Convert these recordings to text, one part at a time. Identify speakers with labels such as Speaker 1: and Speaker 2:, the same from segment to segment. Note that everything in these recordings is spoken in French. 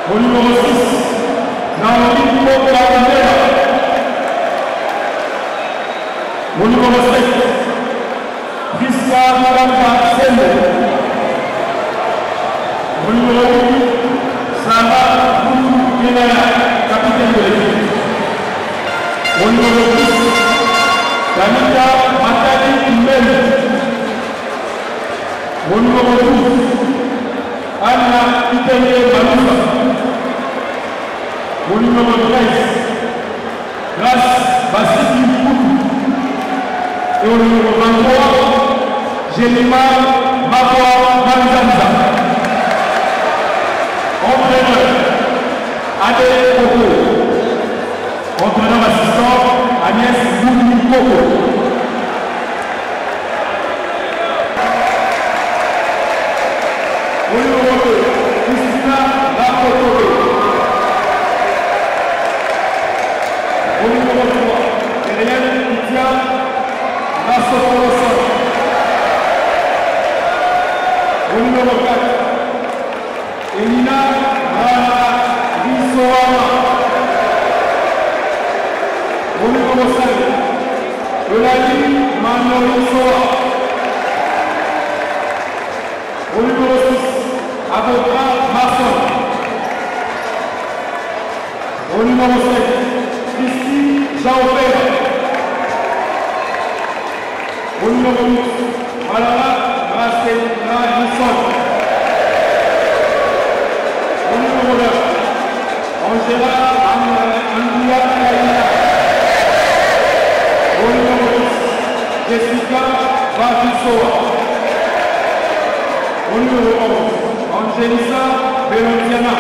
Speaker 1: Au numéro 6, Naomi Pokamera. Au numéro 7, Priska Kamba Sende. Au numéro 8, Sarah Boudou Kenaya, capitaine de l'équipe. Au numéro 10, Tamika Matadi Mbele. Au numéro 12, Anna Itene Maloufa. Au numéro 13, Grace Bassiti Poutou. Et au numéro 23, Jelima Maboua Manzanza. Entraîneur, Adé Koko. Entraîneur assistant, Agnès Boudou Koko. Au numéro 2, Christina Lakoto. Au numéro 3, Ariane Itia Lassotolosa. Au numéro 4, Elina Rana Rissoama. Au numéro 5, Eulalie Manoïsoa. Au numéro 6, Avocat Masson. Au numéro 7, Christy Jean-Père. Au numéro 8, Malala Gracena Nisson. Au numéro 9, Angela Andia Kaina. Au numéro 10, Jessica Bavisoa. Au numéro 11, Angelissa Berontiana.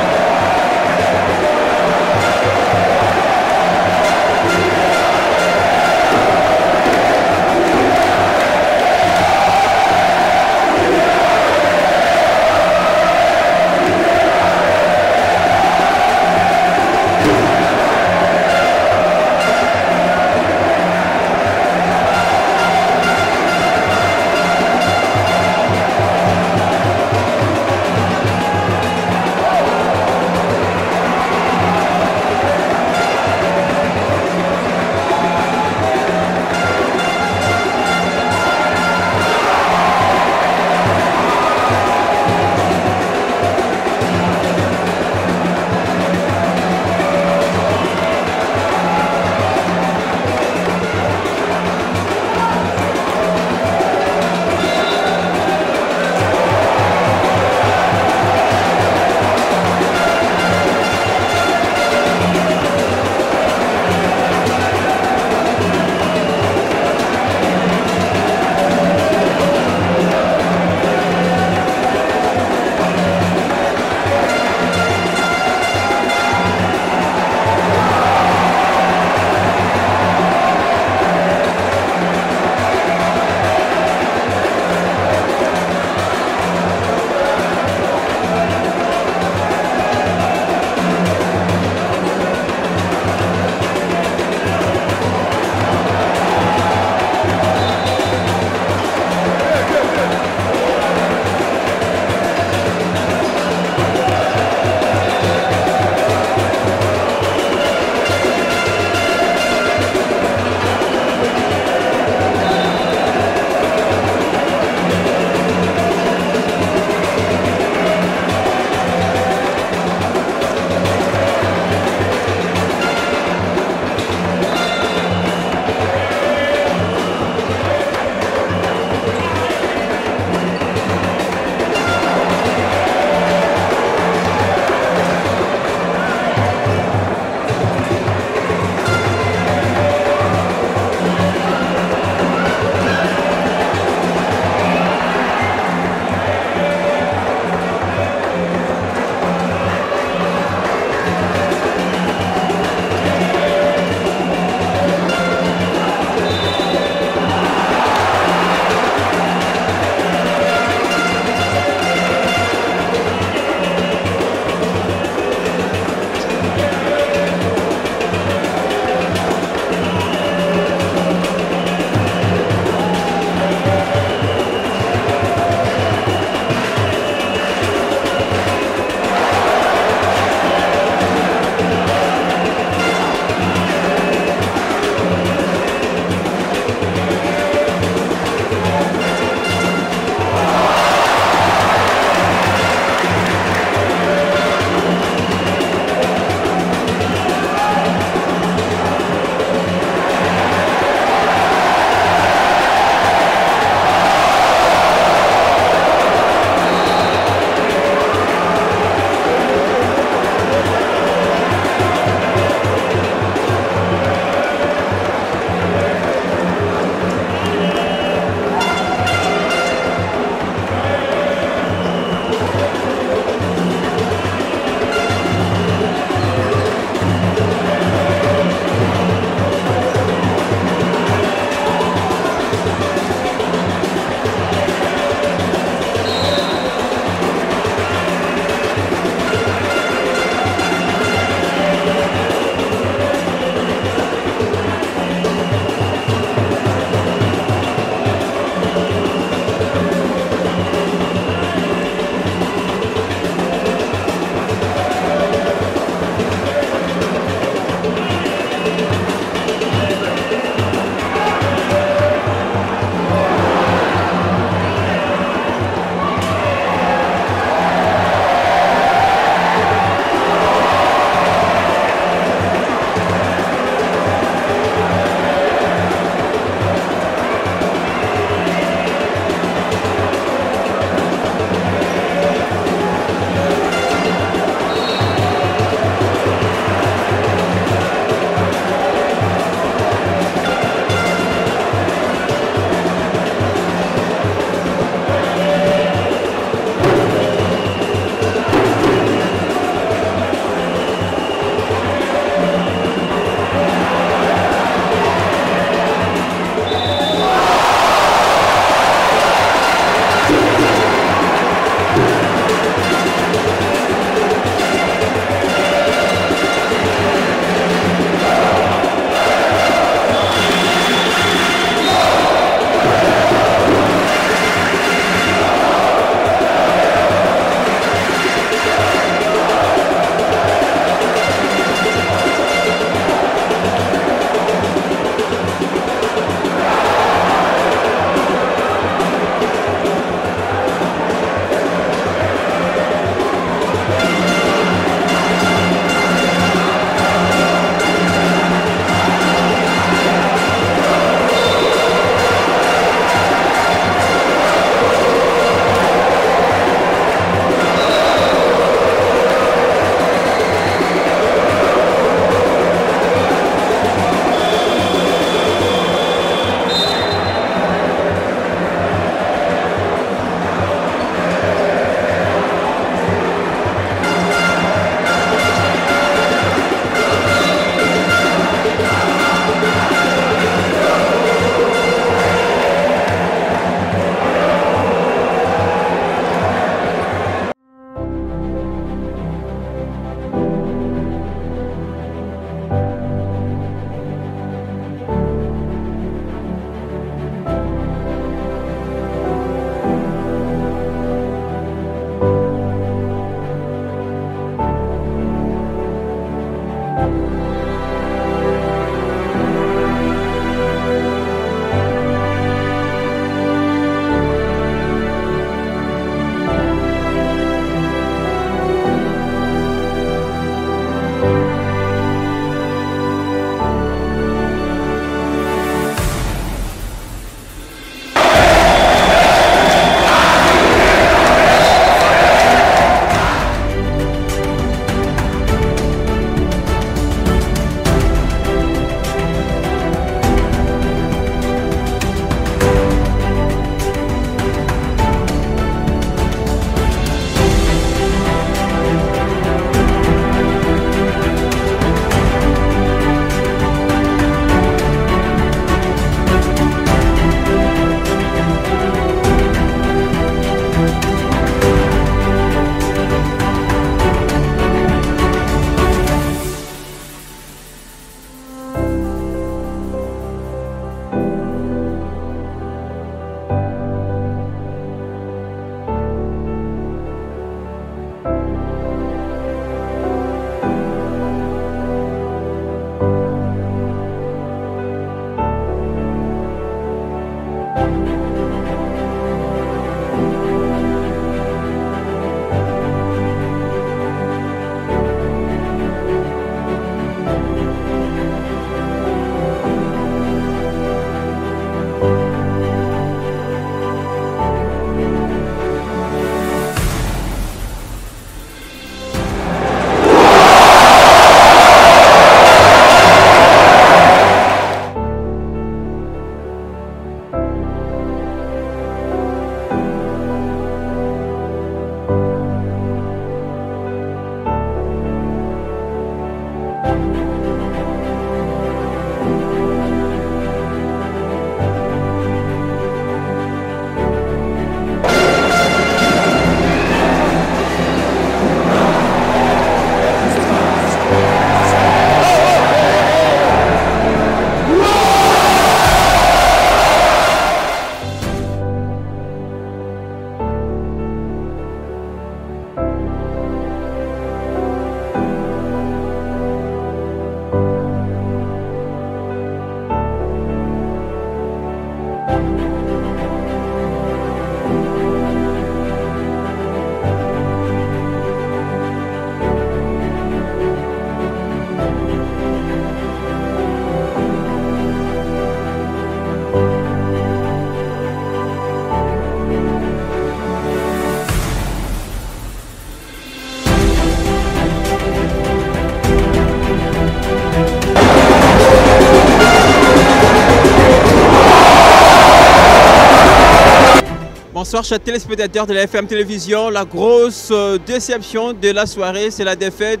Speaker 2: Bonsoir chers téléspectateurs de la FM Télévision. La grosse déception de la soirée, c'est la défaite,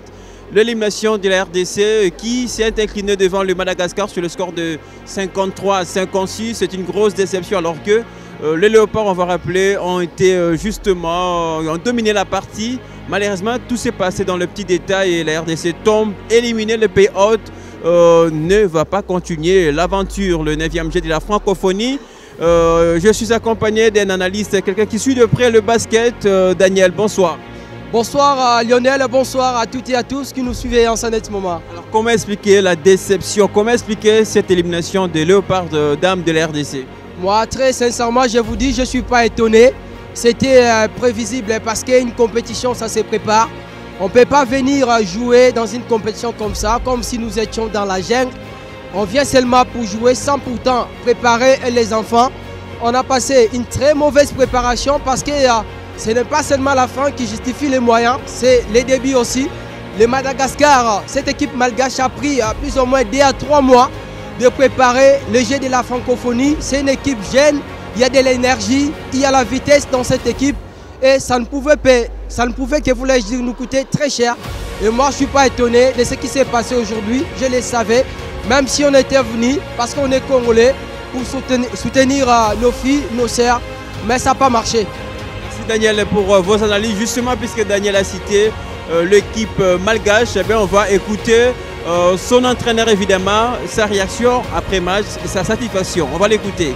Speaker 2: l'élimination de la RDC qui s'est inclinée devant le Madagascar sur le score de 53 à 56. C'est une grosse déception alors que les Léopards, on va rappeler, ont dominé la partie. Malheureusement, tout s'est passé dans le petit détail et la RDC tombe éliminée. Le pays hôte ne va pas continuer l'aventure, le 9e jet de la francophonie. Je suis accompagné d'un analyste, quelqu'un qui suit de près le basket. Daniel, bonsoir.
Speaker 3: Bonsoir Lionel, bonsoir à toutes et à tous qui nous suivent en ce moment.
Speaker 2: Alors, comment expliquer la déception, comment expliquer cette élimination des Léopards dames de la RDC?
Speaker 3: Moi, très sincèrement, je vous dis, je ne suis pas étonné. C'était prévisible parce qu'une compétition, ça se prépare. On ne peut pas venir jouer dans une compétition comme ça, comme si nous étions dans la jungle. On vient seulement pour jouer sans pourtant préparer les enfants. On a passé une très mauvaise préparation parce que ce n'est pas seulement la fin qui justifie les moyens, c'est les débuts aussi. Le Madagascar, cette équipe malgache a pris plus ou moins 2 à 3 mois de préparer le jeu de la francophonie. C'est une équipe jeune, il y a de l'énergie, il y a la vitesse dans cette équipe et ça ne pouvait que, voulais-je dire, nous coûter très cher. Et moi, je ne suis pas étonné de ce qui s'est passé aujourd'hui, je le savais. Même si on était venu, parce qu'on est congolais, pour soutenir nos filles, nos sœurs, mais ça n'a pas marché.
Speaker 2: Merci Daniel pour vos analyses. Justement, puisque Daniel a cité l'équipe malgache, eh bien, on va écouter son entraîneur évidemment, sa réaction après match et sa satisfaction. On va l'écouter.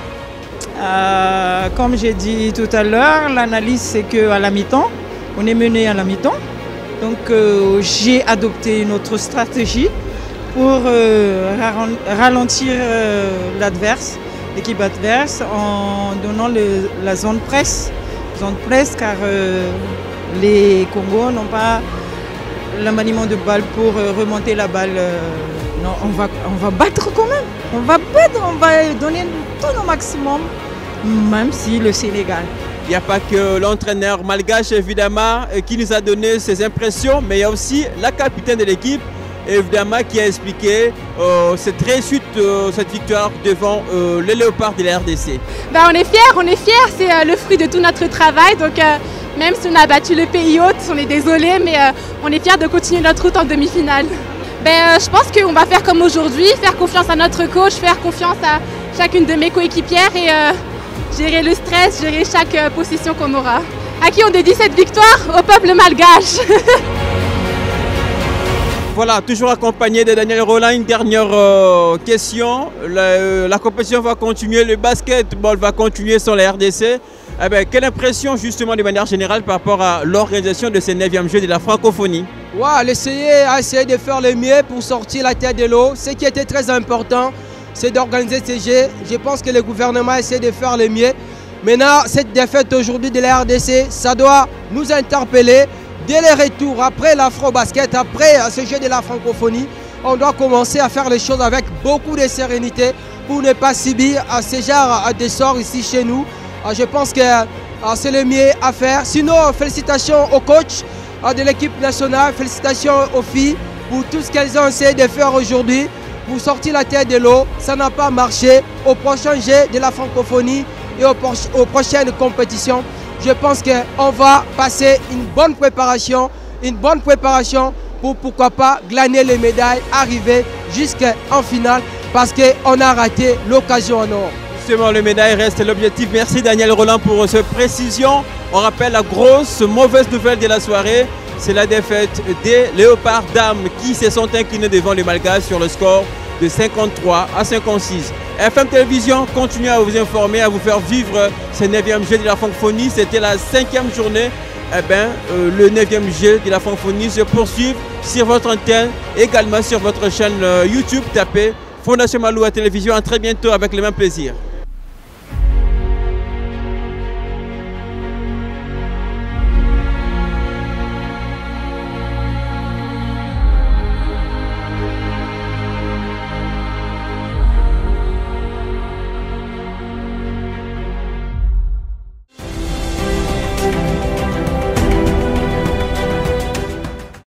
Speaker 4: Comme j'ai dit tout à l'heure, l'analyse c'est qu'à la mi-temps, on est mené à la mi-temps. Donc j'ai adopté une autre stratégie pour ralentir l'équipe adverse en donnant la zone presse car les Congos n'ont pas le maniement de balle pour remonter la balle. Non, on va battre quand même, on va donner tout au maximum, même si le Sénégal.
Speaker 2: Il n'y a pas que l'entraîneur malgache évidemment qui nous a donné ses impressions, mais il y a aussi la capitaine de l'équipe évidemment qui a expliqué cette réussite, cette victoire devant les Léopards de la RDC.
Speaker 5: Ben, on est fiers, c'est le fruit de tout notre travail. Donc même si on a battu le pays hôte, on est désolé, mais on est fiers de continuer notre route en demi-finale. Ben, je pense qu'on va faire comme aujourd'hui, faire confiance à notre coach, faire confiance à chacune de mes coéquipières et gérer le stress, gérer chaque possession qu'on aura. À qui on dédie cette victoire? Au peuple malgache.
Speaker 2: Voilà, toujours accompagné de Daniel Roland. Une dernière question. La compétition va continuer, le basketball va continuer sur la RDC. Eh bien, quelle impression justement de manière générale par rapport à l'organisation de ces 9e Jeux de la francophonie?
Speaker 3: Ouais, essayer de faire le mieux pour sortir la tête de l'eau. Ce qui était très important, c'est d'organiser ces Jeux. Je pense que le gouvernement essaie de faire le mieux. Maintenant, cette défaite aujourd'hui de la RDC, ça doit nous interpeller. Dès le retour, après l'Afro-Basket, après ce jeu de la francophonie, on doit commencer à faire les choses avec beaucoup de sérénité pour ne pas subir ce genre de sort ici chez nous. Je pense que c'est le mieux à faire. Sinon, félicitations aux coachs de l'équipe nationale, félicitations aux filles pour tout ce qu'elles ont essayé de faire aujourd'hui pour sortir la tête de l'eau. Ça n'a pas marché. Au prochain jeu de la francophonie et aux prochaines compétitions, je pense qu'on va passer une bonne préparation pour pourquoi pas glaner les médailles, arriver jusqu'en finale parce qu'on a raté l'occasion en or.
Speaker 2: Justement, les médailles restent l'objectif. Merci Daniel Roland pour cette précision. On rappelle la grosse mauvaise nouvelle de la soirée, c'est la défaite des Léopards Dames qui se sont inclinés devant les Malgaches sur le score de 53 à 56. FM Télévision continue à vous informer, à vous faire vivre ce 9e jeu de la francophonie. C'était la 5e journée. Le 9e jeu de la francophonie se poursuit sur votre antenne, également sur votre chaîne YouTube. Tapez Fondation Maloua Télévision. À très bientôt avec le même plaisir.